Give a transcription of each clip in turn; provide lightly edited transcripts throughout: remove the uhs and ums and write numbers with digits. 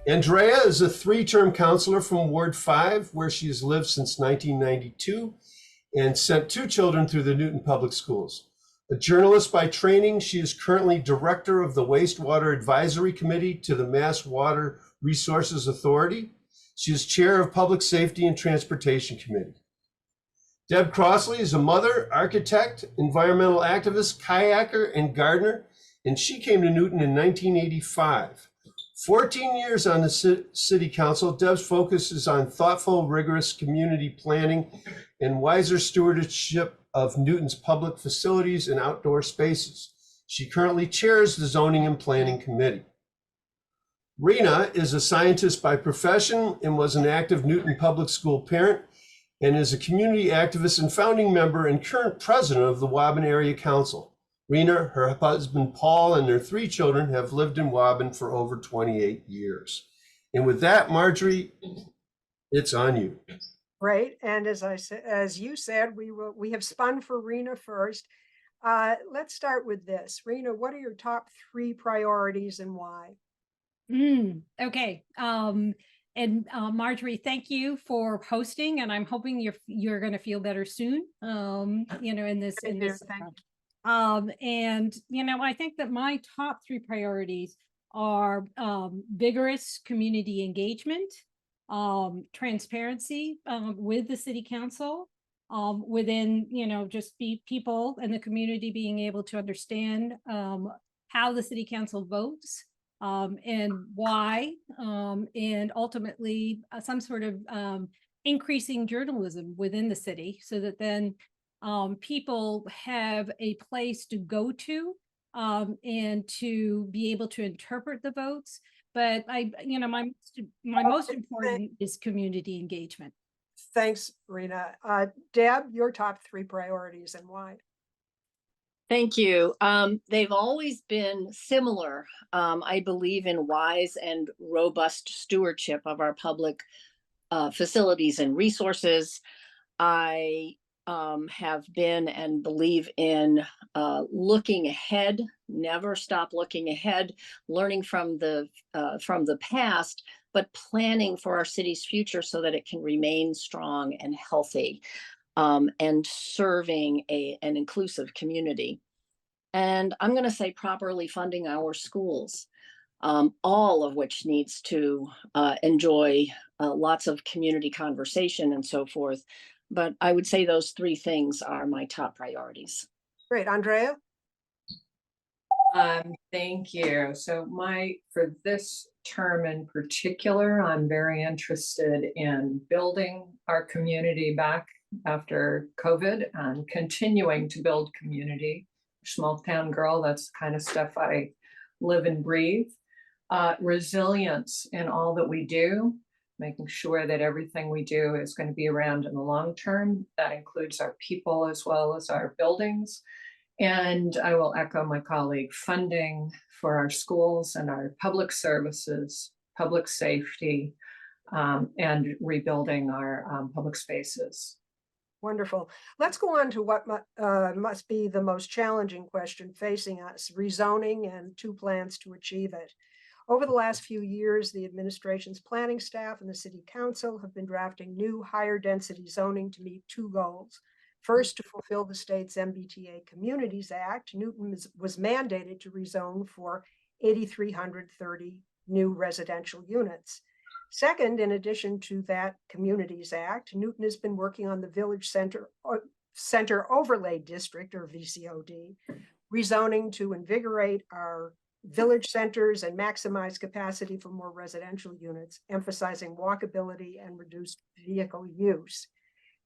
Andrea is a three-term counselor from Ward 5, where she has lived since 1992 and sent two children through the Newton Public Schools. A journalist by training, she is currently director of the Wastewater Advisory Committee to the Mass Water Resources Authority. She is chair of Public Safety and Transportation Committee. Deb Crossley is a mother, architect, environmental activist, kayaker, and gardener, and she came to Newton in 1985. 14 years on the city council, Deb's focus is on thoughtful, rigorous community planning and wiser stewardship of Newton's public facilities and outdoor spaces. She currently chairs the Zoning and Planning Committee. Rena is a scientist by profession and was an active Newton Public School parent, and is a community activist and founding member and current president of the Waban Area Council. Rena, her husband Paul, and their three children have lived in Waban for over 28 years. And with that, Marjorie, it's on you. Great. And as you said, we have spun for Rena first. Let's start with this. Rena, what are your top three priorities and why? Okay. And Marjorie, thank you for hosting, and I'm hoping you're going to feel better soon. In this. And I think that my top three priorities are vigorous community engagement, transparency with the city council, within just people and the community being able to understand how the city council votes. And why, and ultimately some sort of increasing journalism within the city, so that then people have a place to go to and to be able to interpret the votes. But my most important is community engagement. Thanks, Rena. Deb, your top three priorities and why? Thank you. They've always been similar. I believe in wise and robust stewardship of our public facilities and resources. I have been and believe in looking ahead, never stop looking ahead, learning from the past, but planning for our city's future so that it can remain strong and healthy. And serving an inclusive community. And I'm going to say properly funding our schools, all of which needs to enjoy lots of community conversation and so forth. But I would say those three things are my top priorities. Great. Andrea? Thank you. So for this term in particular, I'm very interested in building our community back after COVID and continuing to build community. Small town girl, that's the kind of stuff I live and breathe. Resilience in all that we do, making sure that everything we do is going to be around in the long term. That includes our people as well as our buildings. And I will echo my colleague, funding for our schools and our public services, public safety, and rebuilding our public spaces. Wonderful. Let's go on to what must be the most challenging question facing us, rezoning and two plans to achieve it. Over the last few years, the administration's planning staff and the city council have been drafting new higher density zoning to meet two goals. First, to fulfill the state's MBTA Communities Act, Newton was mandated to rezone for 8,330 new residential units. Second, in addition to that Communities Act, Newton has been working on the Village Center Overlay District, or VCOD, rezoning to invigorate our village centers and maximize capacity for more residential units, emphasizing walkability and reduced vehicle use.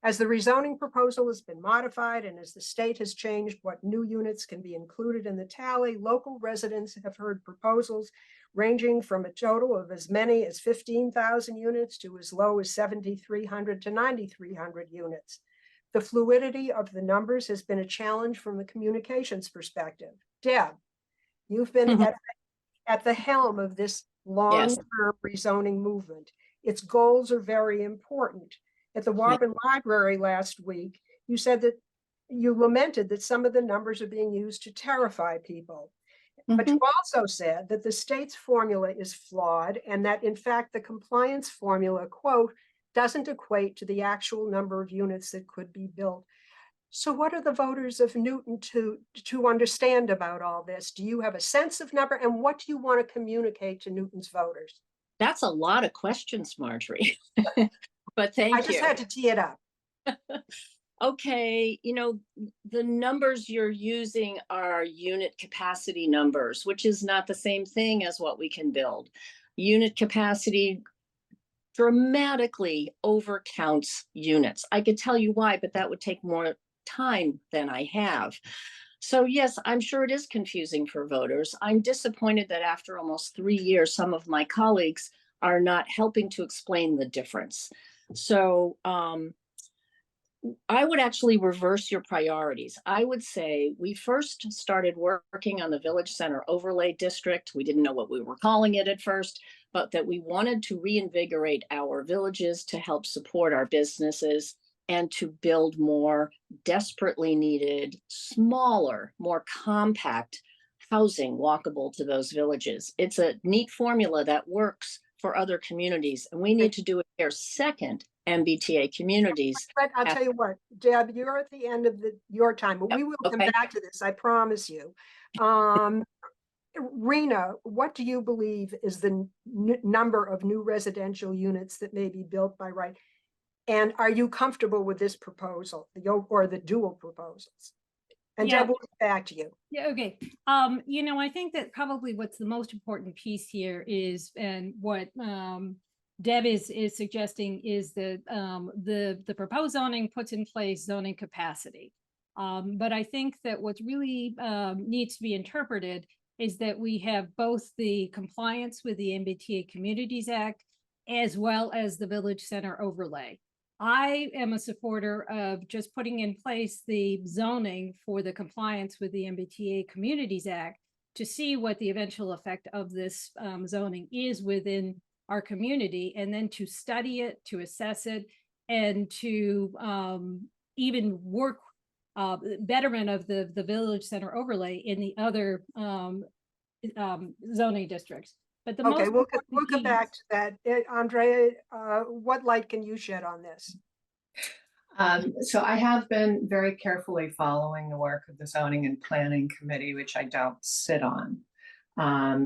As the rezoning proposal has been modified and as the state has changed what new units can be included in the tally, local residents have heard proposals ranging from a total of as many as 15,000 units to as low as 7,300 to 9,300 units. The fluidity of the numbers has been a challenge from the communications perspective. Deb, you've been at the helm of this long-term rezoning movement. Its goals are very important. At the Waban Library last week, you said that you lamented that some of the numbers are being used to terrify people. But Mhm. you also said that the state's formula is flawed and that in fact the compliance formula, quote, doesn't equate to the actual number of units that could be built. So what are the voters of Newton to understand about all this? Do you have a sense of number, and what do you want to communicate to Newton's voters? That's a lot of questions, Marjorie. But I thank just you. had to tee it up. Okay, the numbers you're using are unit capacity numbers, which is not the same thing as what we can build. Unit capacity dramatically overcounts units. I could tell you why, but that would take more time than I have. So yes, I'm sure it is confusing for voters. I'm disappointed that after almost 3 years, some of my colleagues are not helping to explain the difference. So I would actually reverse your priorities. I would say we first started working on the Village Center Overlay District. We didn't know what we were calling it at first, but that we wanted to reinvigorate our villages to help support our businesses and to build more desperately needed, smaller, more compact housing walkable to those villages. It's a neat formula that works for other communities, and we need to do it here. Second, MBTA communities. But I'll tell you what, Deb, you're at the end of your time, but we will come Okay. back to this, I promise you. Rena, what do you believe is the number of new residential units that may be built by right? And are you comfortable with this proposal, or the dual proposals? And Yeah. Deb, we'll get back to you. Yeah, okay. I think that probably what's the most important piece here is, and what Deb is suggesting, is that the proposed zoning puts in place zoning capacity. But I think that what's really needs to be interpreted is that we have both the compliance with the MBTA Communities Act as well as the Village Center overlay. I am a supporter of just putting in place the zoning for the compliance with the MBTA Communities Act to see what the eventual effect of this zoning is within our community, and then to study it, to assess it, and to even work betterment of the Village Center overlay in the other zoning districts. But the Okay, most we'll come back to that. Andrea, what light can you shed on this? So I have been very carefully following the work of the Zoning and Planning Committee, which I don't sit on.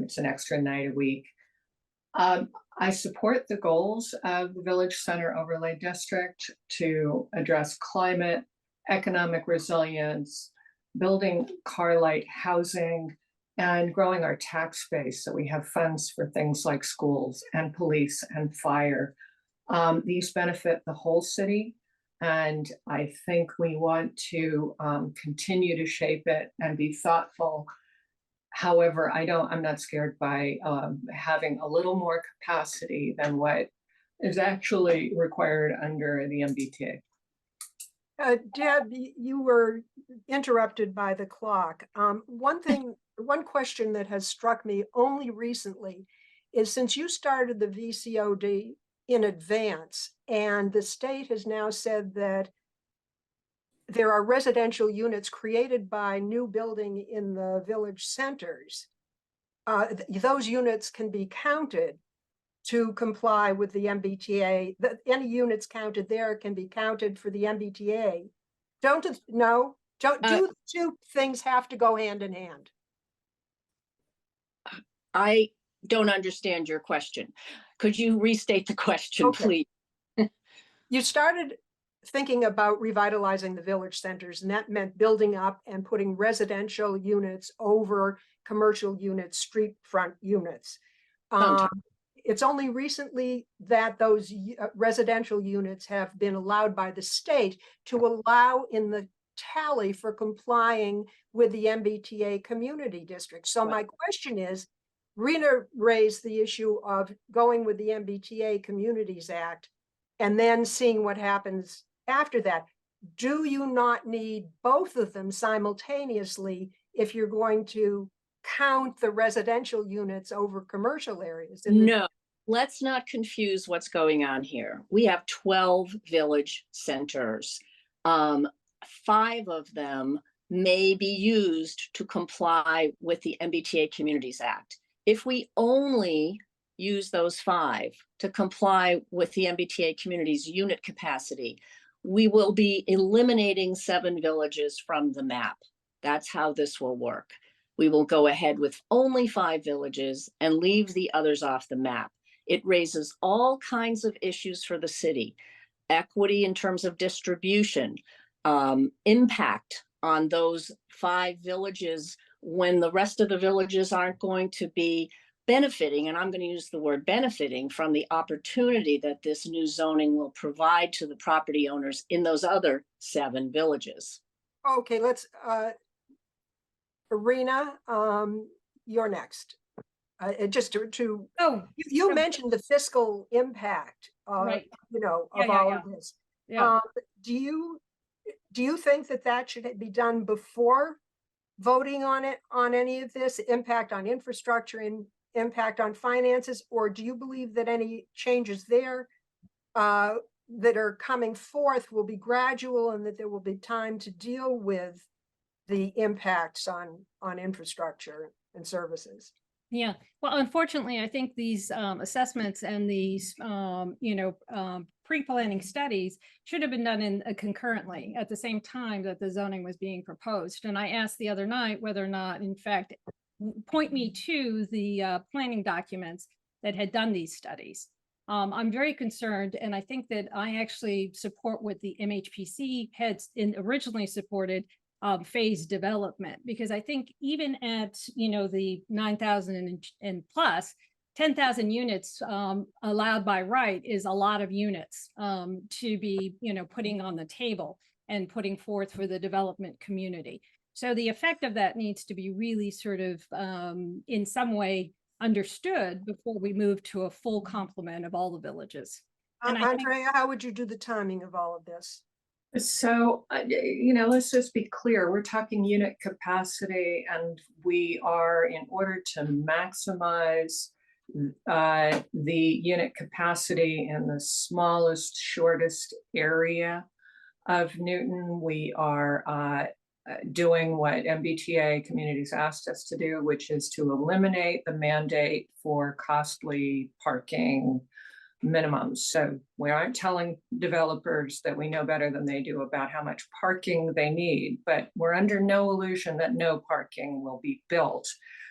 It's an extra night a week. I support the goals of the Village Center Overlay District to address climate, economic resilience, building car light housing, and growing our tax base so we have funds for things like schools and police and fire. These benefit the whole city, and I think we want to continue to shape it and be thoughtful. However, I'm not scared by having a little more capacity than what is actually required under the MBTA. Deb, you were interrupted by the clock. One question that has struck me only recently is, since you started the VCOD in advance, and the state has now said that there are residential units created by new building in the village centers, those units can be counted to comply with the MBTA. Any units counted there can be counted for the MBTA. Do the two things have to go hand in hand? I don't understand your question. Could you restate the question, Okay. please? You started thinking about revitalizing the village centers, and that meant building up and putting residential units over commercial units, street front units. It's only recently that those residential units have been allowed by the state to allow in the tally for complying with the MBTA community district. So my question is, Rena raised the issue of going with the MBTA Communities Act and then seeing what happens after that. Do you not need both of them simultaneously if you're going to count the residential units over commercial areas? No, let's not confuse what's going on here. We have 12 village centers. 5 of them may be used to comply with the MBTA Communities Act. If we only use those 5 to comply with the MBTA community's unit capacity, we will be eliminating 7 villages from the map. That's how this will work. We will go ahead with only 5 villages and leave the others off the map. It raises all kinds of issues for the city. Equity in terms of distribution, impact on those 5 villages when the rest of the villages aren't going to be benefiting, and I'm going to use the word benefiting, from the opportunity that this new zoning will provide to the property owners in those other 7 villages. Okay, let's, Rena, you're next. Just to Oh, you so- mentioned the fiscal impact, Right. you know, Yeah, of yeah, all yeah. of this. Yeah. Do you think that that should be done before voting on it, on any of this impact on infrastructure and impact on finances? Or do you believe that any changes there that are coming forth will be gradual and that there will be time to deal with the impacts on infrastructure and services? Yeah, well, unfortunately, I think these assessments and these, pre-planning studies should have been done in concurrently at the same time that the zoning was being proposed. And I asked the other night whether or not, in fact, point me to the planning documents that had done these studies. I'm very concerned, and I think that I actually support what the MHPC had originally supported, phase development, because I think even at, the 9,000 and plus, 10,000 units allowed by right is a lot of units to be, putting on the table and putting forth for the development community. So the effect of that needs to be really sort of in some way understood before we move to a full complement of all the villages. And I think, Andrea, how would you do the timing of all of this? So, let's just be clear, we're talking unit capacity, and we are, in order to maximize the unit capacity in the smallest, shortest area of Newton, we are doing what MBTA Communities asked us to do, which is to eliminate the mandate for costly parking minimums. So we aren't telling developers that we know better than they do about how much parking they need, but we're under no illusion that no parking will be built.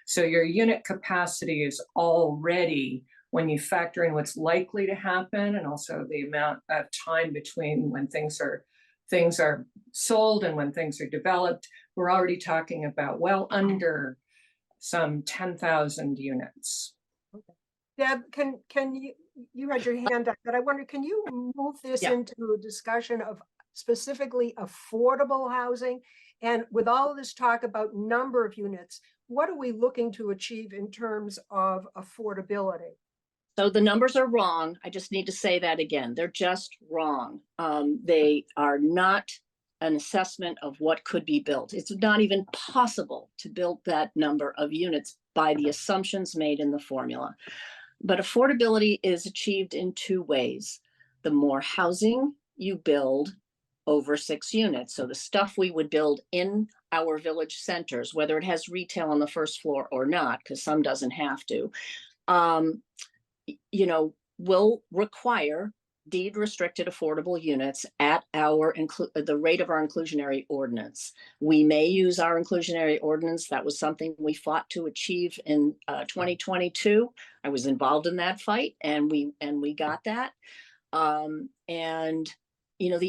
So your unit capacity is already, when you factor in what's likely to happen and also the amount of time between when things are sold and when things are developed, we're already talking about well under some 10,000 units. Okay. Deb, can you had your hand up, but I wonder, can you move this into a discussion of specifically affordable housing? And with all of this talk about number of units, what are we looking to achieve in terms of affordability? So the numbers are wrong. I just need to say that again. They're just wrong. They are not an assessment of what could be built. It's not even possible to build that number of units by the assumptions made in the formula. But affordability is achieved in 2 ways. The more housing you build over 6 units. So the stuff we would build in our village centers, whether it has retail on the first floor or not, because some doesn't have to, will require deed restricted affordable units at the rate of our inclusionary ordinance. We may use our inclusionary ordinance. That was something we fought to achieve in 2022. I was involved in that fight, and we got that. The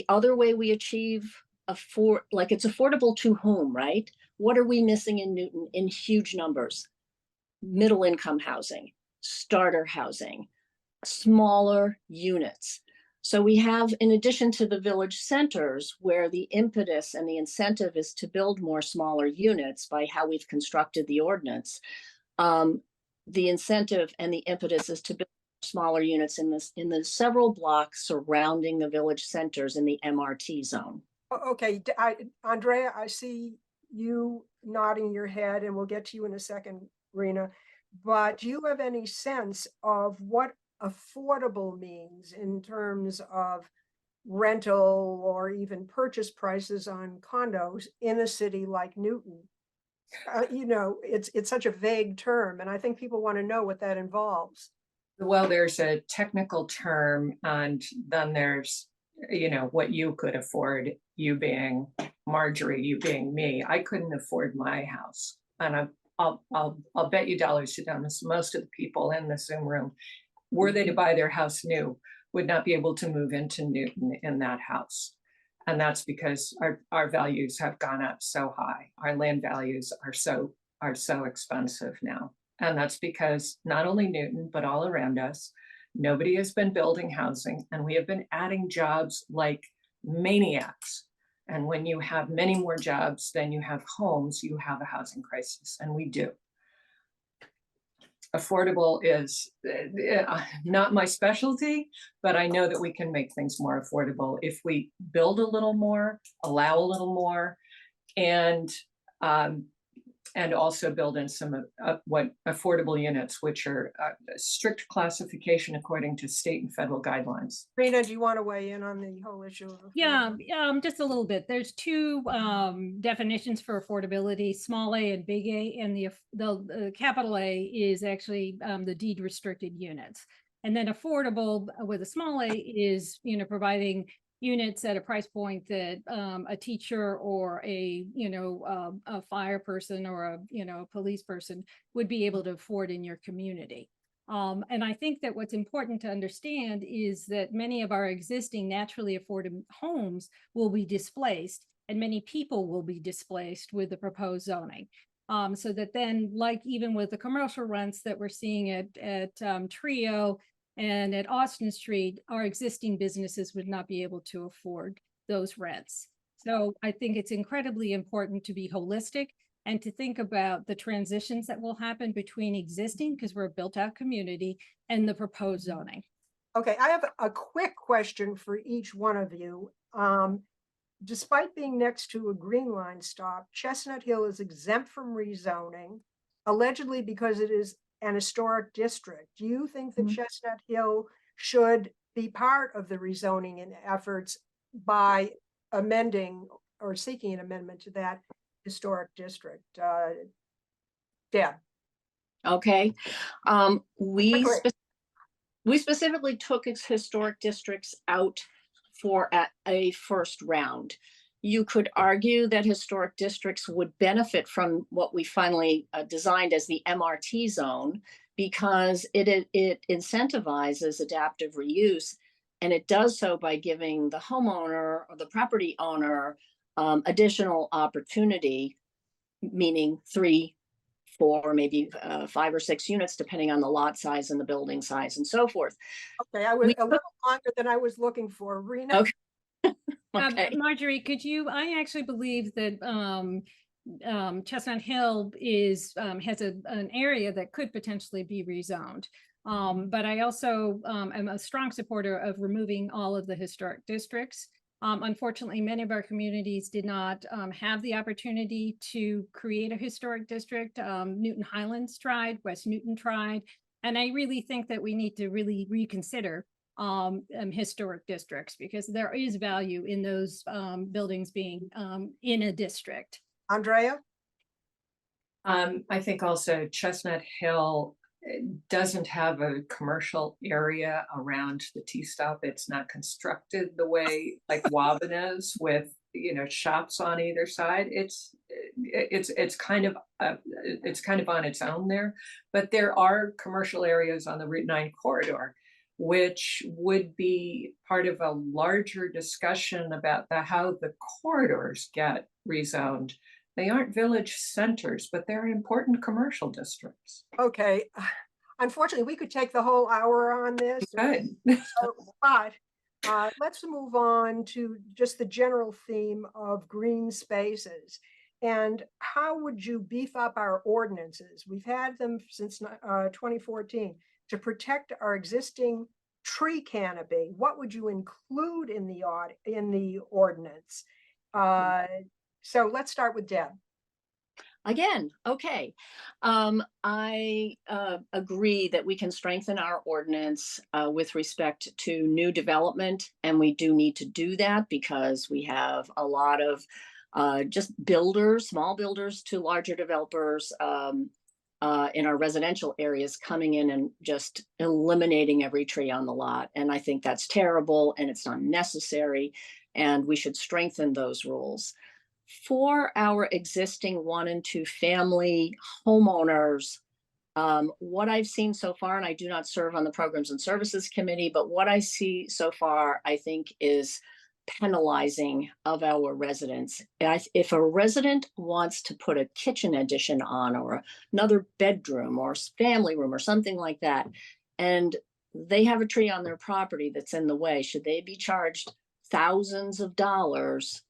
other way we achieve it's affordable to whom, right? What are we missing in Newton in huge numbers? Middle income housing, starter housing, smaller units. So we have, in addition to the village centers, where the impetus and the incentive is to build more smaller units by how we've constructed the ordinance, the incentive and the impetus is to build smaller units in the several blocks surrounding the village centers in the MRT zone. Okay, Andrea, I see you nodding your head, and we'll get to you in a second, Rena. But do you have any sense of what affordable means in terms of rental or even purchase prices on condos in a city like Newton. You know, it's such a vague term, and I think people want to know what that involves. Well, there's a technical term, and then there's, you know, what you could afford, you being Marjorie, you being me. I couldn't afford my house. And I'll bet you dollars to donuts, most of the people in the Zoom room, were they to buy their house new, would not be able to move into Newton in that house. And that's because our values have gone up so high. Our land values are so expensive now. And that's because not only Newton, but all around us, nobody has been building housing, and we have been adding jobs like maniacs. And when you have many more jobs than you have homes, you have a housing crisis, and we do. Affordable is not my specialty, but I know that we can make things more affordable if we build a little more, allow a little more, and also build in some what affordable units, which are strict classification according to state and federal guidelines. Rena, do you want to weigh in on the whole issue of Yeah, affordability? just a little bit. There's two definitions for affordability: small A and big A, and the capital A is actually the deed restricted units. And then affordable with a small A is, you know, providing units at a price point that a teacher or a fire person or a police person would be able to afford in your community. And I think that what's important to understand is that many of our existing naturally affordable homes will be displaced, and many people will be displaced with the proposed zoning. So that then, like even with the commercial rents that we're seeing at Trio and at Austin Street, our existing businesses would not be able to afford those rents. So I think it's incredibly important to be holistic and to think about the transitions that will happen between existing, because we're a built out community, and the proposed zoning. Okay, I have a quick question for each one of you. Despite being next to a green line stop, Chestnut Hill is exempt from rezoning, allegedly because it is an historic district. Do you think that Chestnut Hill should be part of the rezoning and efforts by amending or seeking an amendment to that historic district? Deb. Okay. We Quickly. specifically took historic districts out for a first round. You could argue that historic districts would benefit from what we finally designed as the MRT zone, because it incentivizes adaptive reuse, and it does so by giving the homeowner or the property owner additional opportunity, meaning 3, 4, maybe 5 or 6 units, depending on the lot size and the building size and so forth. Okay, I was a little longer than I was looking for. Rena? Okay. Okay. Marjorie, I actually believe that Chestnut Hill has an area that could potentially be rezoned. But I also am a strong supporter of removing all of the historic districts. Unfortunately, many of our communities did not have the opportunity to create a historic district. Newton Highlands tried, West Newton tried, and I really think that we need to really reconsider historic districts, because there is value in those buildings being in a district. Andrea? I think also Chestnut Hill doesn't have a commercial area around the T-stop. It's not constructed the way like Waban is, with, you know, shops on either side. It's kind of on its own there, but there are commercial areas on the Route 9 corridor, which would be part of a larger discussion about how the corridors get rezoned. They aren't village centers, but they're important commercial districts. Okay. Unfortunately, we could take the whole hour on this. Good. But let's move on to just the general theme of green spaces. And how would you beef up our ordinances? We've had them since 2014 to protect our existing tree canopy. What would you include in the ordinance? So let's start with Deb. Again, okay. I agree that we can strengthen our ordinance with respect to new development, and we do need to do that because we have a lot of just builders, small builders to larger developers in our residential areas coming in and just eliminating every tree on the lot. And I think that's terrible and it's not necessary, and we should strengthen those rules. For our existing 1 and 2 family homeowners, what I've seen so far, and I do not serve on the Programs and Services Committee, but what I see so far, I think is penalizing of our residents. If a resident wants to put a kitchen addition on or another bedroom or family room or something like that, and they have a tree on their property that's in the way, should they be charged thousands of dollars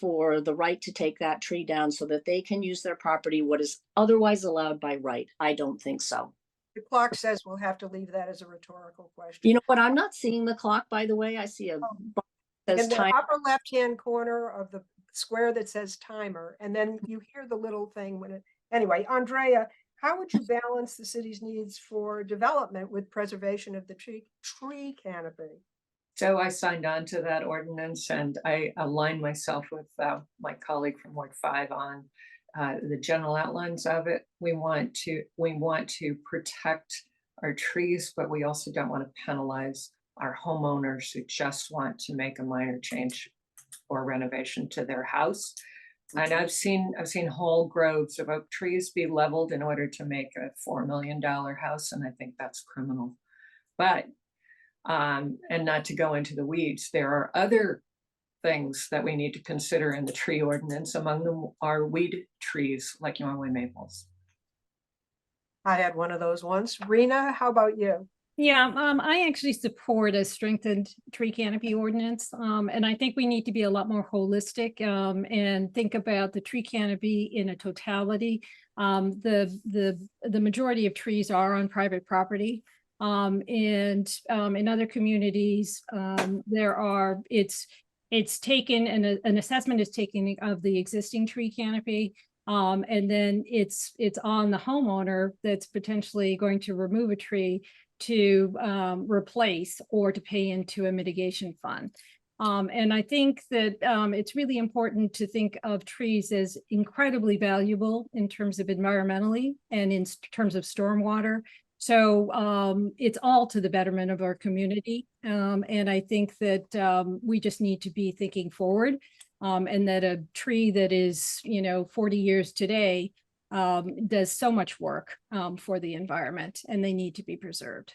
for the right to take that tree down so that they can use their property what is otherwise allowed by right? I don't think so. The clock says we'll have to leave that as a rhetorical question. You know what? I'm not seeing the clock, by the way. I see a box that In says the time. upper left-hand corner of the square that says timer, and then you hear the little thing when it, anyway, Andrea, how would you balance the city's needs for development with preservation of the tree canopy? So I signed on to that ordinance and I aligned myself with my colleague from Ward 5 on the general outlines of it. We want to protect our trees, but we also don't want to penalize our homeowners who just want to make a minor change or renovation to their house. And I've seen whole groves of oak trees be leveled in order to make a $4 million house, and I think that's criminal. But and not to go into the weeds, there are other things that we need to consider in the tree ordinance. Among them are weed trees like Norway maples. I had one of those once. Rena, how about you? Yeah, I actually support a strengthened tree canopy ordinance. And I think we need to be a lot more holistic and think about the tree canopy in a totality. The majority of trees are on private property. And in other communities, it's taken an assessment is taken of the existing tree canopy. And then it's on the homeowner that's potentially going to remove a tree to replace or to pay into a mitigation fund. And I think that it's really important to think of trees as incredibly valuable in terms of environmentally and in terms of stormwater. So it's all to the betterment of our community. And I think that we just need to be thinking forward and that a tree that is, 40 years today does so much work for the environment, and they need to be preserved.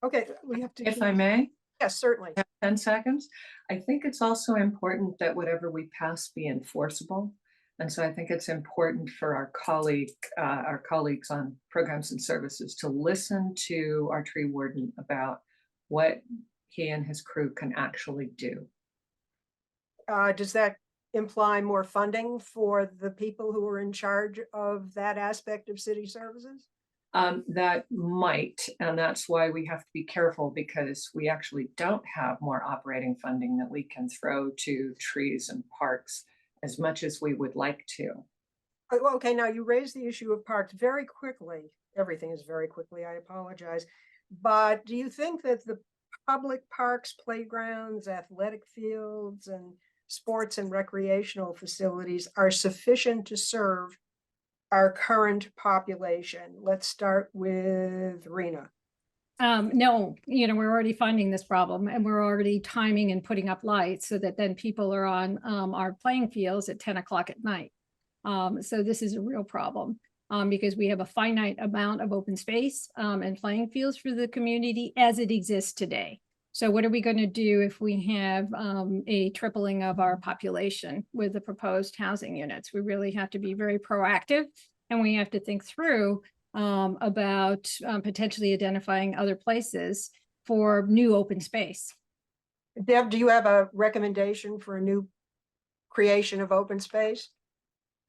Okay, we have to. If I may? Yes, certainly. 10 seconds. I think it's also important that whatever we pass be enforceable. And so I think it's important for our colleagues on Programs and Services to listen to our tree warden about what he and his crew can actually do. Does that imply more funding for the people who are in charge of that aspect of city services? That might, and that's why we have to be careful, because we actually don't have more operating funding that we can throw to trees and parks as much as we would like to. Okay, now you raised the issue of parks very quickly. Everything is very quickly, I apologize. But do you think that the public parks, playgrounds, athletic fields, and sports and recreational facilities are sufficient to serve our current population? Let's start with Rena. No, we're already finding this problem, and we're already timing and putting up lights so that then people are on our playing fields at 10 o'clock at night. So this is a real problem because we have a finite amount of open space and playing fields for the community as it exists today. So what are we going to do if we have a tripling of our population with the proposed housing units? We really have to be very proactive, and we have to think through about potentially identifying other places for new open space. Deb, do you have a recommendation for a new creation of open space?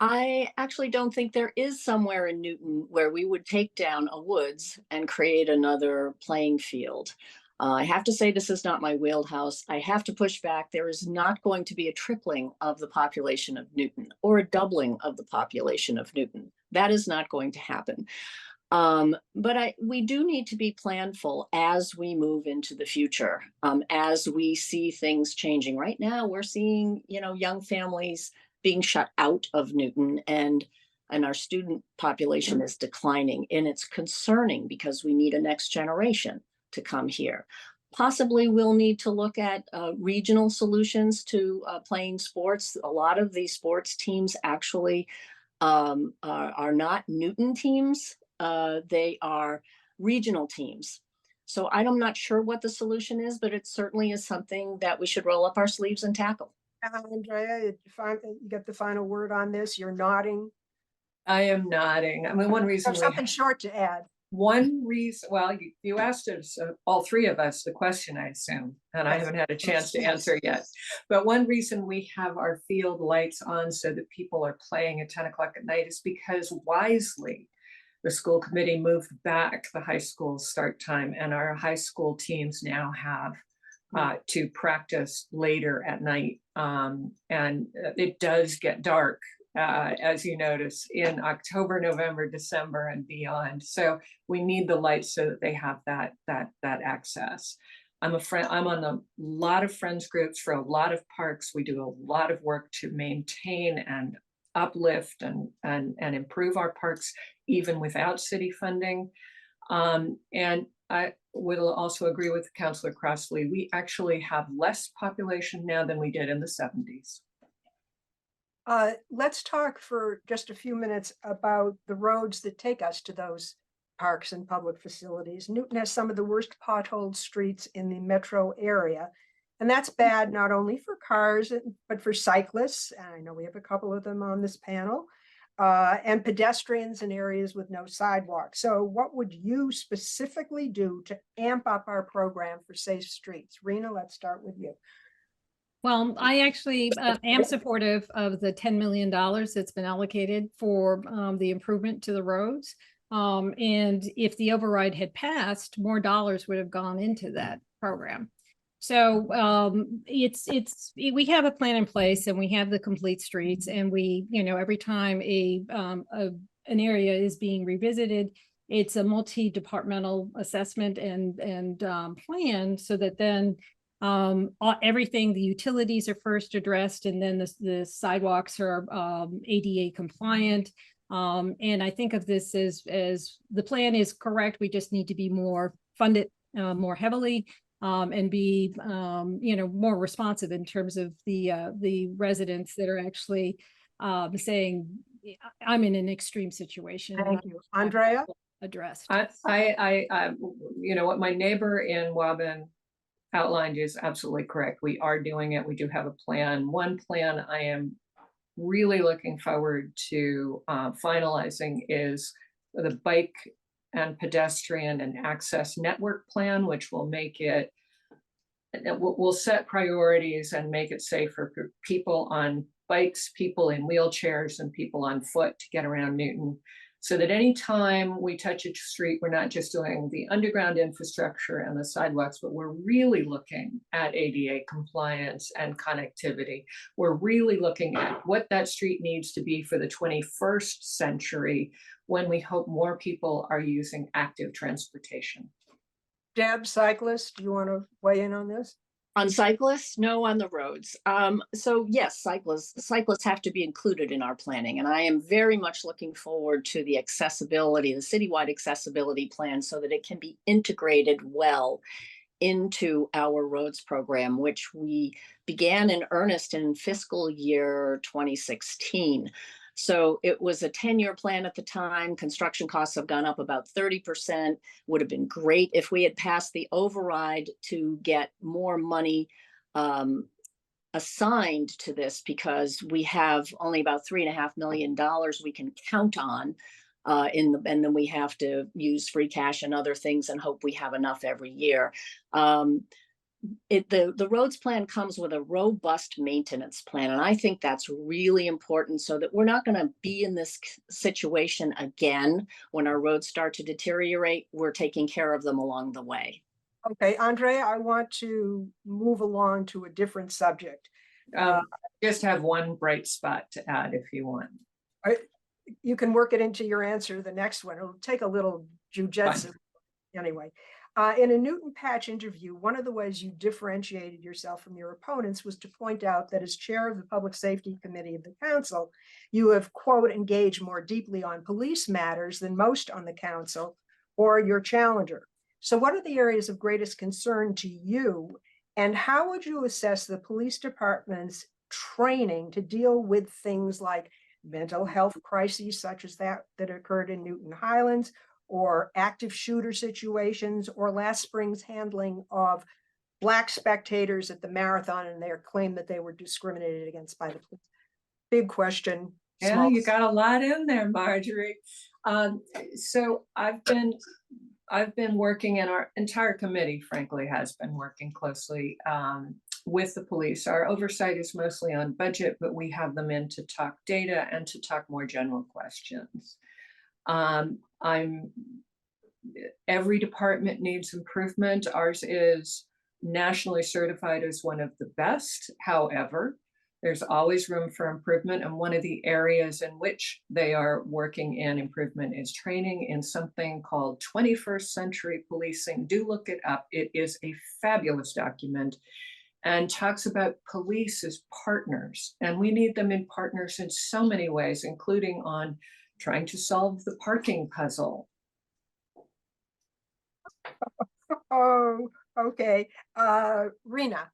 I actually don't think there is somewhere in Newton where we would take down a woods and create another playing field. I have to say this is not my wheelhouse. I have to push back. There is not going to be a tripling of the population of Newton or a doubling of the population of Newton. That is not going to happen. But we do need to be planful as we move into the future, as we see things changing. Right now, we're seeing, young families being shut out of Newton, and our student population is declining, and it's concerning because we need a next generation to come here. Possibly we'll need to look at regional solutions to playing sports. A lot of these sports teams actually are not Newton teams. They are regional teams. So I'm not sure what the solution is, but it certainly is something that we should roll up our sleeves and tackle. Andrea, you get the final word on this? You're nodding. I am nodding. I mean, one reason There's something short to add. One reason, well, you asked us, all three of us, the question, I assume, and I haven't had a chance to answer yet. But one reason we have our field lights on so that people are playing at 10 o'clock at night is because wisely, the school committee moved back the high school start time, and our high school teams now have to practice later at night. And it does get dark, as you notice, in October, November, December, and beyond. So we need the lights so that they have that access. I'm on a lot of friends groups for a lot of parks. We do a lot of work to maintain and uplift and improve our parks, even without city funding. And I will also agree with Councilor Crossley. We actually have less population now than we did in the 70s. Let's talk for just a few minutes about the roads that take us to those parks and public facilities. Newton has some of the worst potholed streets in the metro area. And that's bad not only for cars, but for cyclists. And I know we have a couple of them on this panel, and pedestrians in areas with no sidewalks. So what would you specifically do to amp up our program for safe streets? Rena, let's start with you. Well, I actually am supportive of the $10 million that's been allocated for the improvement to the roads. And if the override had passed, more dollars would have gone into that program. So we have a plan in place, and we have the complete streets, and we, every time an area is being revisited, it's a multi-departmental assessment and plan, so that then everything, the utilities are first addressed, and then the sidewalks are ADA compliant. And I think of this as the plan is correct. We just need to be more funded more heavily. And be, more responsive in terms of the residents that are actually saying, I'm in an extreme situation. Thank you. Andrea? Addressed. What my neighbor in Waban outlined is absolutely correct. We are doing it. We do have a plan. One plan I am really looking forward to finalizing is the bike and pedestrian and access network plan, which will make it, will set priorities and make it safer for people on bikes, people in wheelchairs, and people on foot to get around Newton. So that anytime we touch a street, we're not just doing the underground infrastructure and the sidewalks, but we're really looking at ADA compliance and connectivity. We're really looking at what that street needs to be for the 21st century, when we hope more people are using active transportation. Deb, cyclist, do you want to weigh in on this? On cyclists, no, on the roads. So yes, cyclists have to be included in our planning. And I am very much looking forward to the accessibility, the citywide accessibility plan, so that it can be integrated well into our roads program, which we began in earnest in fiscal year 2016. So it was a 10-year plan at the time. Construction costs have gone up about 30%. Would have been great if we had passed the override to get more money assigned to this, because we have only about $3.5 million we can count on, and then we have to use free cash and other things and hope we have enough every year. The roads plan comes with a robust maintenance plan. And I think that's really important, so that we're not going to be in this situation again when our roads start to deteriorate. We're taking care of them along the way. Okay, Andrea, I want to move along to a different subject. Just have one bright spot to add if you want. You can work it into your answer, the next one. It'll take a little jujitsu. Anyway, in a Newton Patch interview, one of the ways you differentiated yourself from your opponents was to point out that as chair of the Public Safety Committee of the Council, you have, quote, engaged more deeply on police matters than most on the council or your challenger. So what are the areas of greatest concern to you, and how would you assess the police department's training to deal with things like mental health crises such as that occurred in Newton Highlands, or active shooter situations, or last spring's handling of Black spectators at the marathon and their claim that they were discriminated against by the police? Big question. Yeah, you got a lot in there, Marjorie. So I've been working, and our entire committee, frankly, has been working closely with the police. Our oversight is mostly on budget, but we have them in to talk data and to talk more general questions. Every department needs improvement. Ours is nationally certified as one of the best. However, there's always room for improvement. And one of the areas in which they are working in improvement is training in something called 21st Century Policing. Do look it up. It is a fabulous document and talks about police as partners. And we need them in partners in so many ways, including on trying to solve the parking puzzle. Oh, okay. Rena,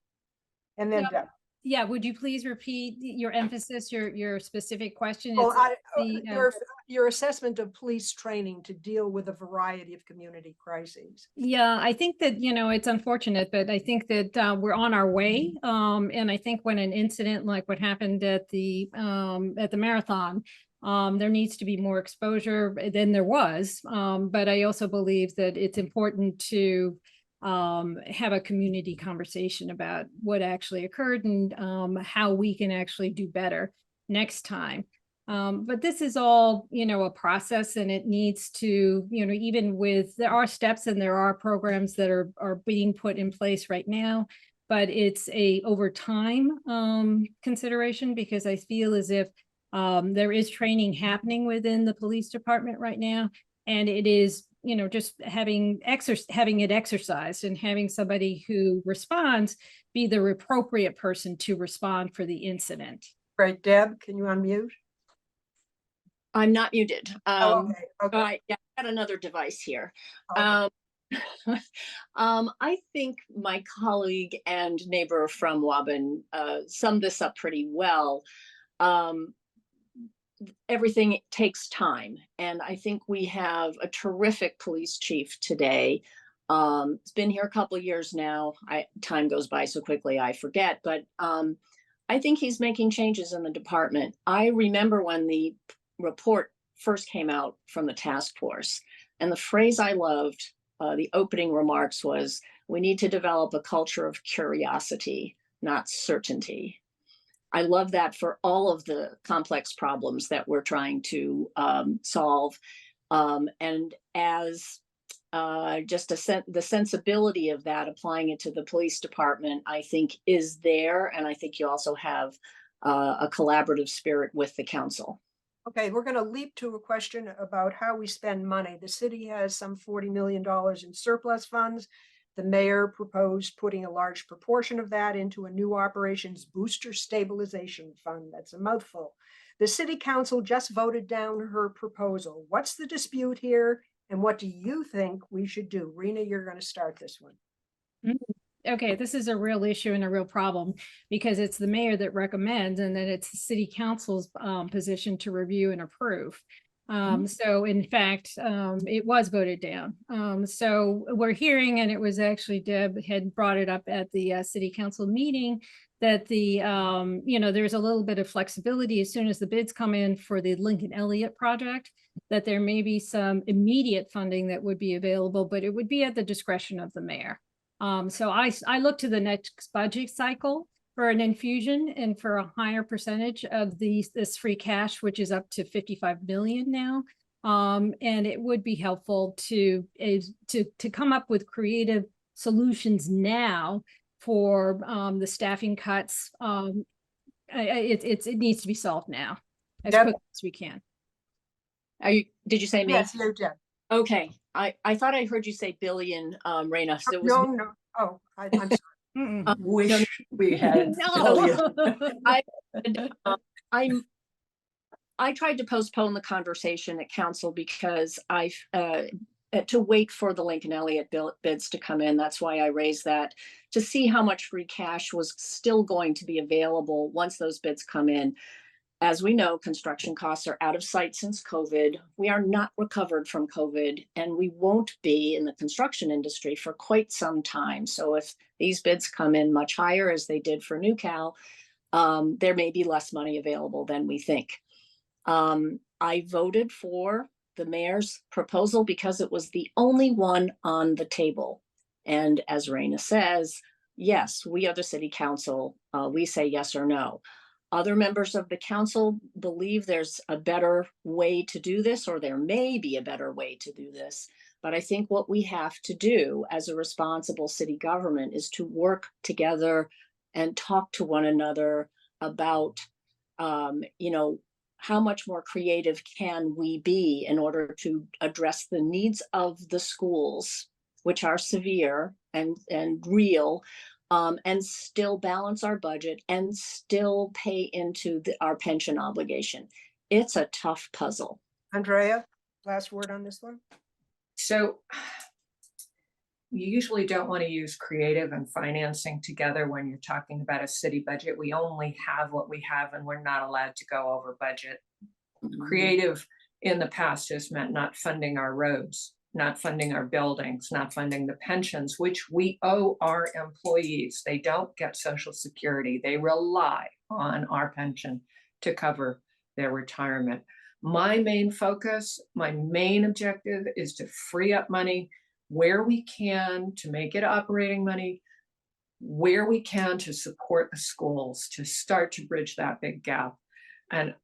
and then Deb. Yeah, would you please repeat your emphasis, your specific question? Well, It's your assessment of police training to deal with a variety of community crises. Yeah, I think that, it's unfortunate, but I think that we're on our way. And I think when an incident like what happened at the marathon, there needs to be more exposure than there was. But I also believe that it's important to have a community conversation about what actually occurred and how we can actually do better next time. But this is all, a process, and it needs to, even with, there are steps and there are programs that are being put in place right now, but it's a over time consideration, because I feel as if there is training happening within the police department right now, and it is, just having it exercised and having somebody who responds be the appropriate person to respond for the incident. Great. Deb, can you unmute? I'm not muted. Okay. I got another device here. Okay. I think my colleague and neighbor from Waban summed this up pretty well. Everything takes time, and I think we have a terrific police chief today. It's been here a couple of years now. Time goes by so quickly, I forget, but I think he's making changes in the department. I remember when the report first came out from the task force, and the phrase I loved, the opening remarks was, we need to develop a culture of curiosity, not certainty. I love that for all of the complex problems that we're trying to solve. And as just the sensibility of that, applying it to the police department, I think is there. And I think you also have a collaborative spirit with the council. Okay, we're going to leap to a question about how we spend money. The city has some $40 million in surplus funds. The mayor proposed putting a large proportion of that into a new operations booster stabilization fund. That's a mouthful. The city council just voted down her proposal. What's the dispute here, and what do you think we should do? Rena, you're going to start this one. Okay, this is a real issue and a real problem, because it's the mayor that recommends, and then it's the city council's position to review and approve. So in fact, it was voted down. So we're hearing, and it was actually Deb had brought it up at the city council meeting, that there's a little bit of flexibility as soon as the bids come in for the Lincoln Elliott project, that there may be some immediate funding that would be available, but it would be at the discretion of the mayor. So I look to the next budget cycle for an infusion and for a higher percentage of this free cash, which is up to 55 million now. And it would be helpful to come up with creative solutions now for the staffing cuts. It needs to be solved now as Deb? quickly as we can. Did you say me? Yes, you did. Okay, I thought I heard you say billion, Rena, so it was. No, no. Oh, I'm sorry. Mm-mm. Wish we had. No. I tried to postpone the conversation at council because to wait for the Lincoln Elliott bids to come in. That's why I raised that, to see how much free cash was still going to be available once those bids come in. As we know, construction costs are out of sight since COVID. We are not recovered from COVID, and we won't be in the construction industry for quite some time. So if these bids come in much higher, as they did for New Cal, there may be less money available than we think. I voted for the mayor's proposal because it was the only one on the table. And as Rena says, yes, we are the city council. We say yes or no. Other members of the council believe there's a better way to do this, or there may be a better way to do this. But I think what we have to do as a responsible city government is to work together and talk to one another about, how much more creative can we be in order to address the needs of the schools, which are severe and real, and still balance our budget and still pay into our pension obligation. It's a tough puzzle. Andrea, last word on this one? So you usually don't want to use creative and financing together when you're talking about a city budget. We only have what we have, and we're not allowed to go over budget. Creative in the past has meant not funding our roads, not funding our buildings, not funding the pensions, which we owe our employees. They don't get Social Security. They rely on our pension to cover their retirement. My main focus, my main objective is to free up money where we can to make it operating money, where we can to support the schools, to start to bridge that big gap. And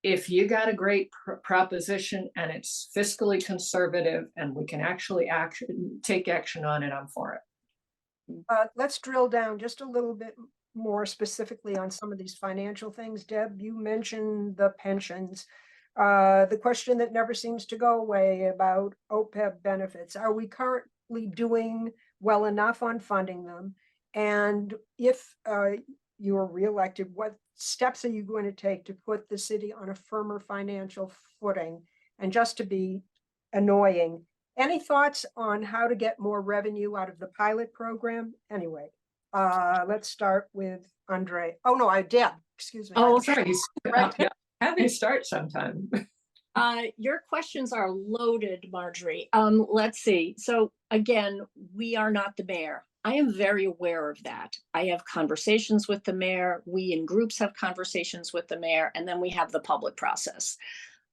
if you got a great proposition and it's fiscally conservative and we can actually take action on it, I'm for it. Let's drill down just a little bit more specifically on some of these financial things. Deb, you mentioned the pensions. The question that never seems to go away about OPEB benefits. Are we currently doing well enough on funding them? And if you're reelected, what steps are you going to take to put the city on a firmer financial footing? And just to be annoying, any thoughts on how to get more revenue out of the pilot program? Anyway, let's start with Andreae. Oh, no, Deb, excuse me. Oh, sorry. Have you start sometime? Your questions are loaded, Marjorie. Let's see. So again, we are not the mayor. I am very aware of that. I have conversations with the mayor. We in groups have conversations with the mayor, and then we have the public process.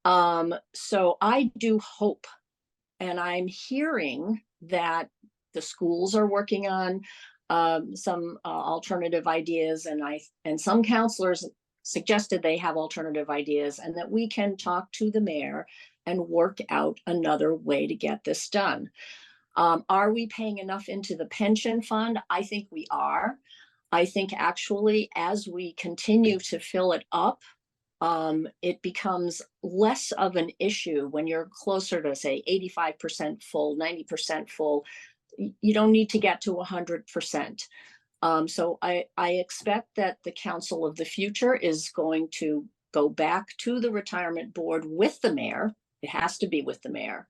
So I do hope, and I'm hearing that the schools are working on some alternative ideas, and some counselors suggested they have alternative ideas, and that we can talk to the mayor and work out another way to get this done. Are we paying enough into the pension fund? I think we are. I think actually, as we continue to fill it up, it becomes less of an issue when you're closer to, say, 85% full, 90% full. You don't need to get to 100%. So I expect that the Council of the Future is going to go back to the retirement board with the mayor. It has to be with the mayor,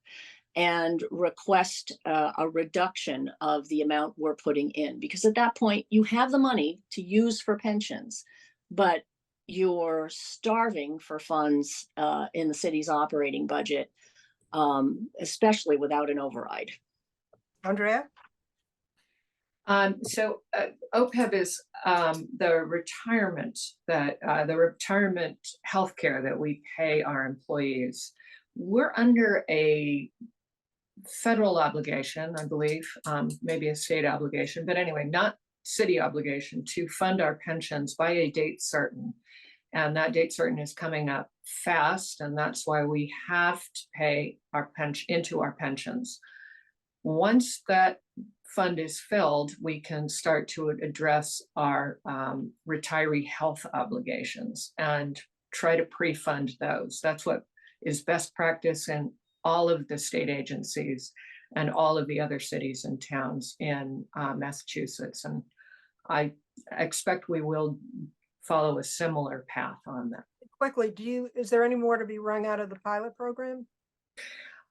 and request a reduction of the amount we're putting in. Because at that point, you have the money to use for pensions, but you're starving for funds in the city's operating budget, especially without an override. Andrea? So OPEB is the retirement healthcare that we pay our employees. We're under a federal obligation, I believe, maybe a state obligation, but anyway, not city obligation, to fund our pensions by a date certain. And that date certain is coming up fast, and that's why we have to pay our pension into our pensions. Once that fund is filled, we can start to address our retiree health obligations and try to pre-fund those. That's what is best practice in all of the state agencies and all of the other cities and towns in Massachusetts. And I expect we will follow a similar path on that. Quickly, is there any more to be wrung out of the pilot program?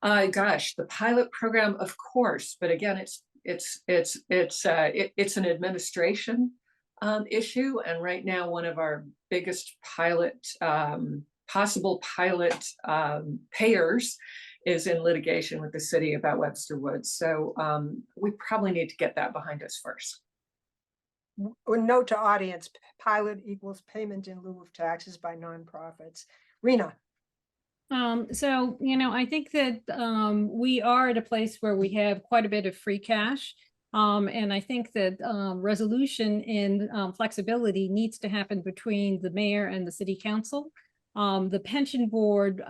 Gosh, the pilot program, of course, but again, it's an administration issue, and right now one of our biggest possible pilot payers is in litigation with the city about Webster Woods. So we probably need to get that behind us first. Note to audience, pilot equals payment in lieu of taxes by nonprofits. Rena. So, I think that we are at a place where we have quite a bit of free cash. And I think that resolution and flexibility needs to happen between the mayor and the city council. The pension board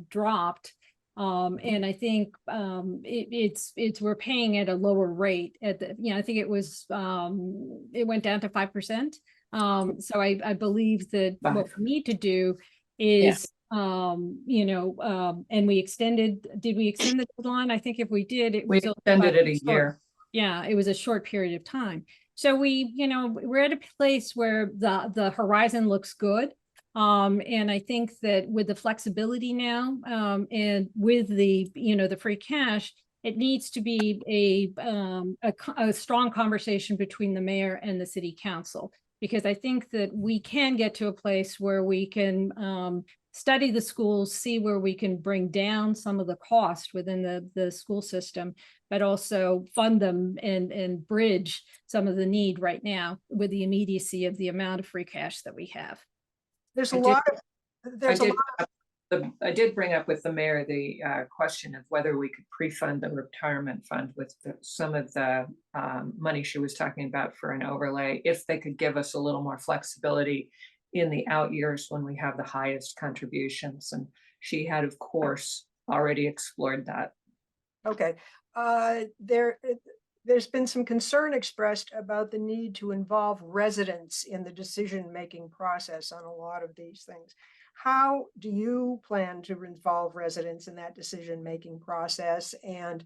dropped. And I think we're paying at a lower rate at I think it went down to 5%. So I believe that what we need to do is, and we did we extend the deadline? I think if we did, we extended it a year. Yeah, it was a short period of time. So we're at a place where the horizon looks good. And I think that with the flexibility now, and with the free cash, it needs to be a strong conversation between the mayor and the city council, because I think that we can get to a place where we can study the schools, see where we can bring down some of the cost within the school system, but also fund them and bridge some of the need right now with the immediacy of the amount of free cash that we have. I did bring up with the mayor the question of whether we could pre-fund the retirement fund with some of the money she was talking about for an overlay, if they could give us a little more flexibility in the out years when we have the highest contributions. And she had, of course, already explored that. Okay. There's been some concern expressed about the need to involve residents in the decision-making process on a lot of these things. How do you plan to involve residents in that decision-making process, and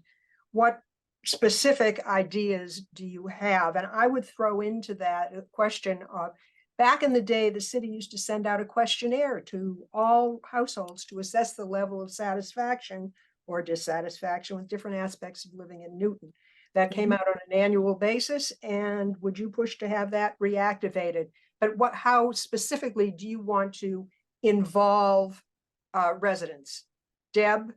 what specific ideas do you have? And I would throw into that a question of, back in the day, the city used to send out a questionnaire to all households to assess the level of satisfaction or dissatisfaction with different aspects of living in Newton. That came out on an annual basis, and would you push to have that reactivated? But how specifically do you want to involve residents? Deb?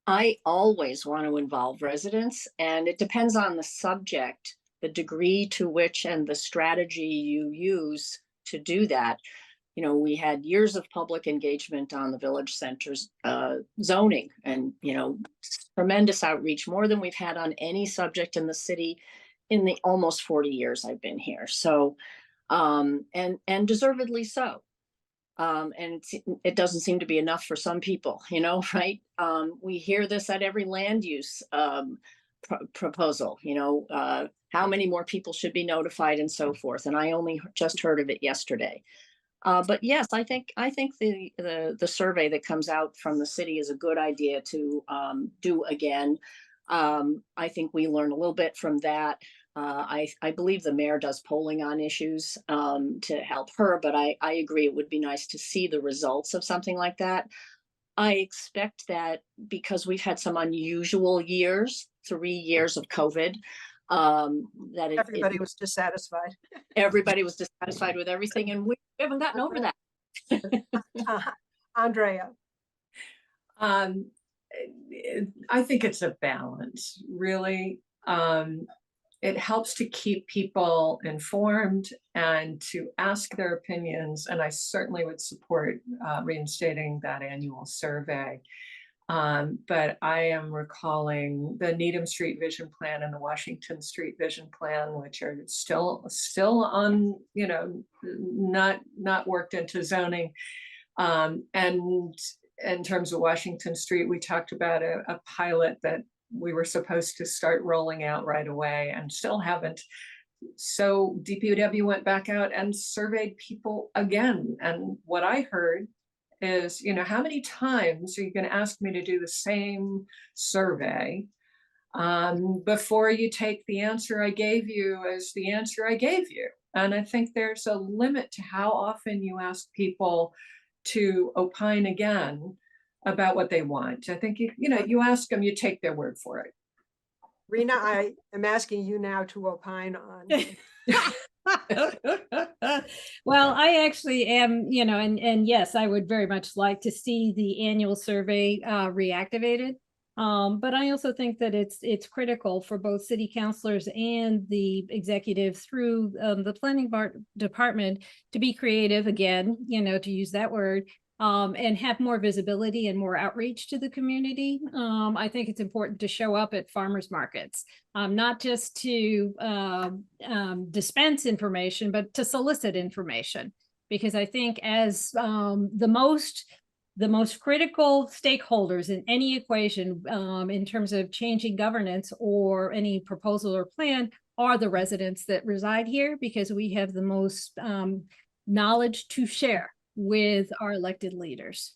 I always want to involve residents, and it depends on the subject, the degree to which and the strategy you use to do that. We had years of public engagement on the village center's zoning, and, tremendous outreach, more than we've had on any subject in the city in the almost 40 years I've been here. So, and deservedly so. And it doesn't seem to be enough for some people, right? We hear this at every land use proposal, how many more people should be notified and so forth. And I only just heard of it yesterday. But yes, I think the survey that comes out from the city is a good idea to do again. I think we learn a little bit from that. I believe the mayor does polling on issues to help her, but I agree it would be nice to see the results of something like that. I expect that because we've had some unusual years, 3 years of COVID, that everybody was dissatisfied. Everybody was dissatisfied with everything, and we haven't gotten over that. Andrea. I think it's a balance, really. It helps to keep people informed and to ask their opinions, and I certainly would support reinstating that annual survey. But I am recalling the Needham Street Vision Plan and the Washington Street Vision Plan, which are still on, not worked into zoning. And in terms of Washington Street, we talked about a pilot that we were supposed to start rolling out right away and still haven't. So DPW went back out and surveyed people again. And what I heard is, how many times are you going to ask me to do the same survey before you take the answer I gave you as the answer I gave you? And I think there's a limit to how often you ask people to opine again about what they want. I think, you ask them, you take their word for it. Rena, I am asking you now to opine on. Well, I actually am, and yes, I would very much like to see the annual survey reactivated. But I also think that it's critical for both city councilors and the executive through the planning department to be creative again, to use that word, and have more visibility and more outreach to the community. I think it's important to show up at farmers markets, not just to dispense information, but to solicit information. Because I think as the most critical stakeholders in any equation in terms of changing governance or any proposal or plan are the residents that reside here, because we have the most knowledge to share with our elected leaders.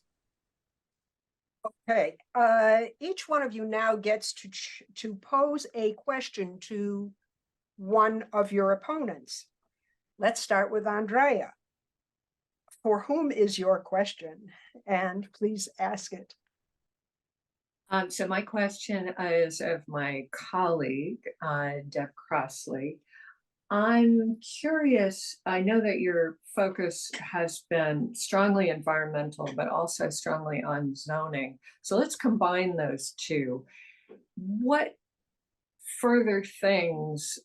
Okay, each one of you now gets to pose a question to one of your opponents. Let's start with Andreae. For whom is your question? And please ask it. So my question is of my colleague, Deb Crossley. I'm curious, I know that your focus has been strongly environmental, but also strongly on zoning. So let's combine those two. What further things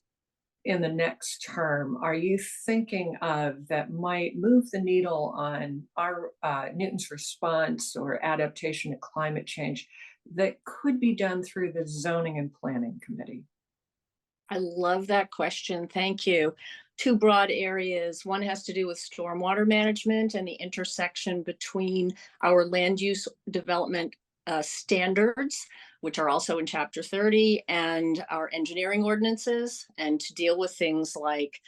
in the next term are you thinking of that might move the needle on our Newton's response or adaptation to climate change that could be done through the Zoning and Planning Committee? I love that question. Thank you. Two broad areas. One has to do with stormwater management and the intersection between our land use development standards, which are also in Chapter 30, and our engineering ordinances, and to deal with things like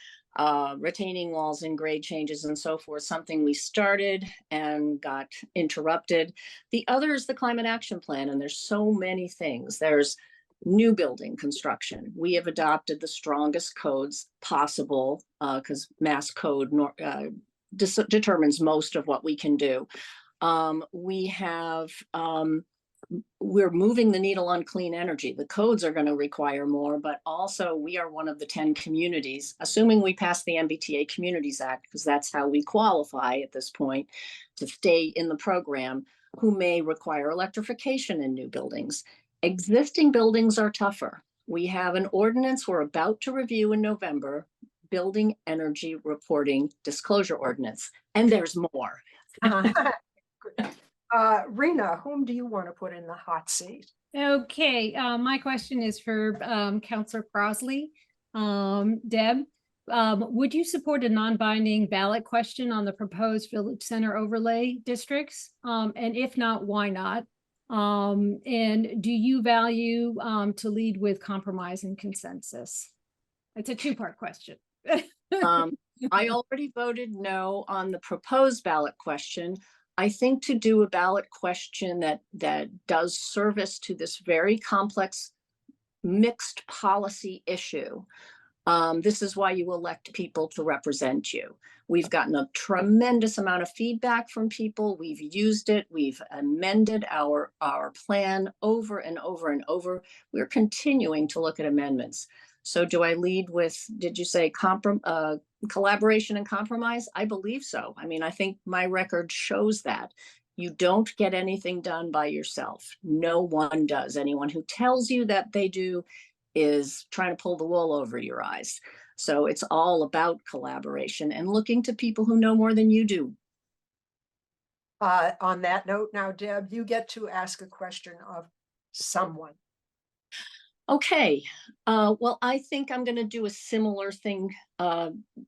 retaining walls and grade changes and so forth, something we started and got interrupted. The other is the climate action plan, and there's so many things. There's new building construction. We have adopted the strongest codes possible because Mass Code determines most of what we can do. We're moving the needle on clean energy. The codes are going to require more, but also we are one of the 10 communities, assuming we pass the MBTA Communities Act, because that's how we qualify at this point to stay in the program, who may require electrification in new buildings. Existing buildings are tougher. We have an ordinance we're about to review in November, Building Energy Reporting Disclosure Ordinance, and there's more. Rena, whom do you want to put in the hot seat? Okay, my question is for Councilor Crossley. Deb, would you support a non-binding ballot question on the proposed Village Center overlay districts? And if not, why not? And do you value to lead with compromise and consensus? It's a two-part question. I already voted no on the proposed ballot question. I think to do a ballot question that does service to this very complex mixed policy issue, this is why you elect people to represent you. We've gotten a tremendous amount of feedback from people. We've used it. We've amended our plan over and over and over. We're continuing to look at amendments. So do I lead with, did you say collaboration and compromise? I believe so. I mean, I think my record shows that. You don't get anything done by yourself. No one does. Anyone who tells you that they do is trying to pull the wool over your eyes. So it's all about collaboration and looking to people who know more than you do. On that note now, Deb, you get to ask a question of someone. Okay, well, I think I'm going to do a similar thing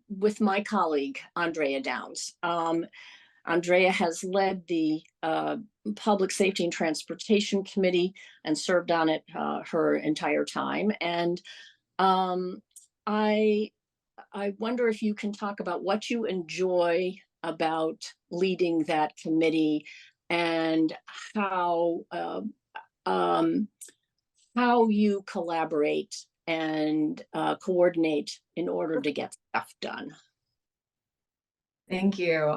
with my colleague, Andreae Downs. Andrea has led the Public Safety and Transportation Committee and served on it her entire time. And I wonder if you can talk about what you enjoy about leading that committee and how you collaborate and coordinate in order to get stuff done. Thank you.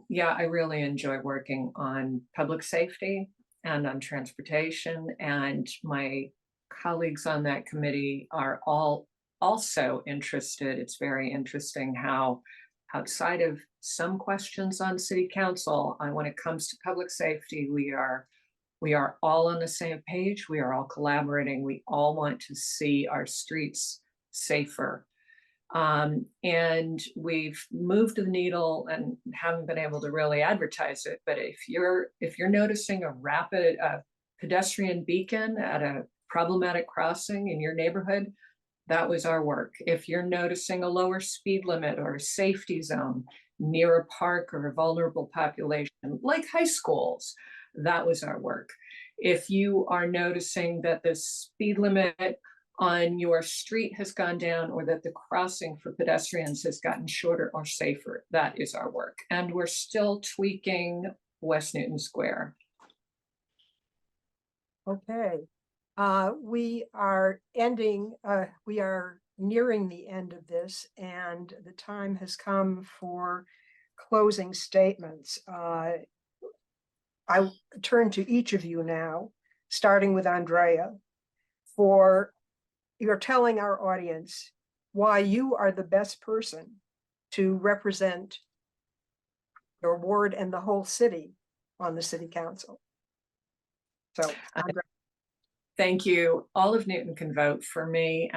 Yeah, I really enjoy working on public safety and on transportation, and my colleagues on that committee are all also interested. It's very interesting how outside of some questions on city council, when it comes to public safety, we are all on the same page. We are all collaborating. We all want to see our streets safer. And we've moved the needle and haven't been able to really advertise it. But if you're noticing a rapid pedestrian beacon at a problematic crossing in your neighborhood, that was our work. If you're noticing a lower speed limit or a safety zone near a park or a vulnerable population, like high schools, that was our work. If you are noticing that the speed limit on your street has gone down, or that the crossing for pedestrians has gotten shorter or safer, that is our work. And we're still tweaking West Newton Square. Okay. We are nearing the end of this, and the time has come for closing statements. I turn to each of you now, starting with Andrea, for you're telling our audience why you are the best person to represent your ward and the whole city on the city council. So, Andrea. Thank you. All of Newton can vote for me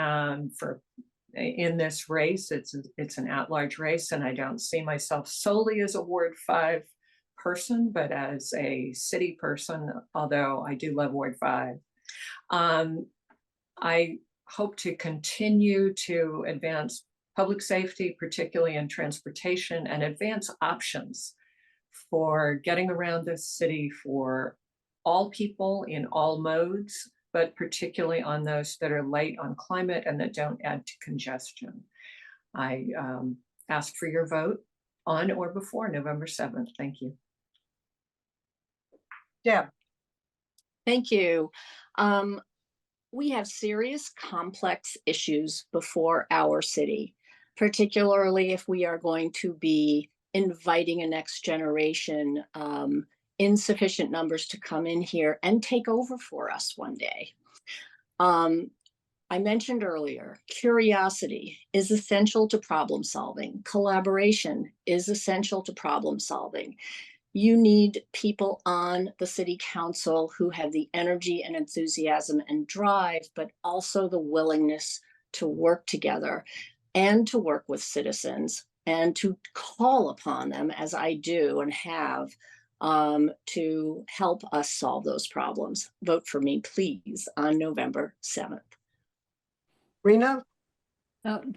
in this race. It's an at-large race, and I don't see myself solely as a Ward 5 person, but as a city person, although I do love Ward 5. I hope to continue to advance public safety, particularly in transportation, and advance options for getting around this city for all people in all modes, but particularly on those that are light on climate and that don't add to congestion. I ask for your vote on or before November 7th. Thank you. Deb. Thank you. We have serious, complex issues before our city, particularly if we are going to be inviting a next generation in sufficient numbers to come in here and take over for us one day. I mentioned earlier, curiosity is essential to problem solving. Collaboration is essential to problem solving. You need people on the city council who have the energy and enthusiasm and drive, but also the willingness to work together and to work with citizens and to call upon them, as I do and have, to help us solve those problems. Vote for me, please, on November 7th. Rena.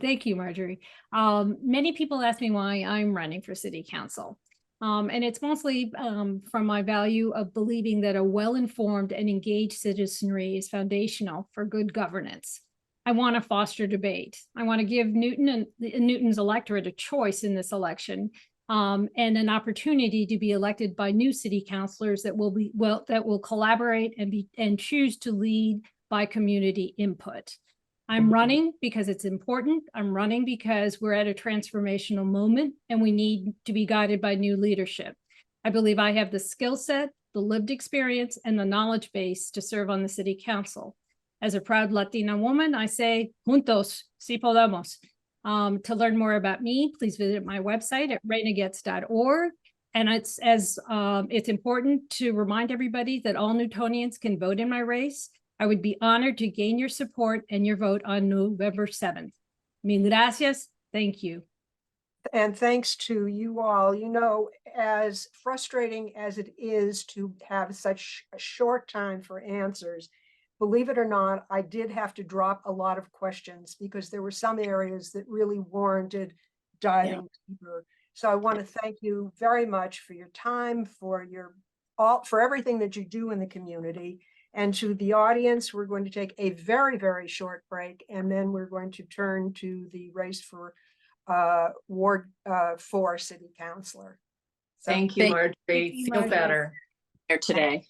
Thank you, Marjorie. Many people ask me why I'm running for city council. And it's mostly from my value of believing that a well-informed and engaged citizenry is foundational for good governance. I want to foster debate. I want to give Newton and Newton's electorate a choice in this election, and an opportunity to be elected by new city councilors that will collaborate and choose to lead by community input. I'm running because it's important. I'm running because we're at a transformational moment and we need to be guided by new leadership. I believe I have the skill set, the lived experience, and the knowledge base to serve on the city council. As a proud Latina woman, I say, juntos, si podemos. To learn more about me, please visit my website at renagetz.org. And it's important to remind everybody that all Newtonians can vote in my race. I would be honored to gain your support and your vote on November 7th. Mil gracias. Thank you. And thanks to you all. You know, as frustrating as it is to have such a short time for answers, believe it or not, I did have to drop a lot of questions because there were some areas that really warranted diving deeper. So I want to thank you very much for your time, for for everything that you do in the community. And to the audience, we're going to take a very, very short break, and then we're going to turn to the race for Ward 4 City Councilor. So, Thank you, Thank Marjorie. you, Feel Marjorie. better. Here today.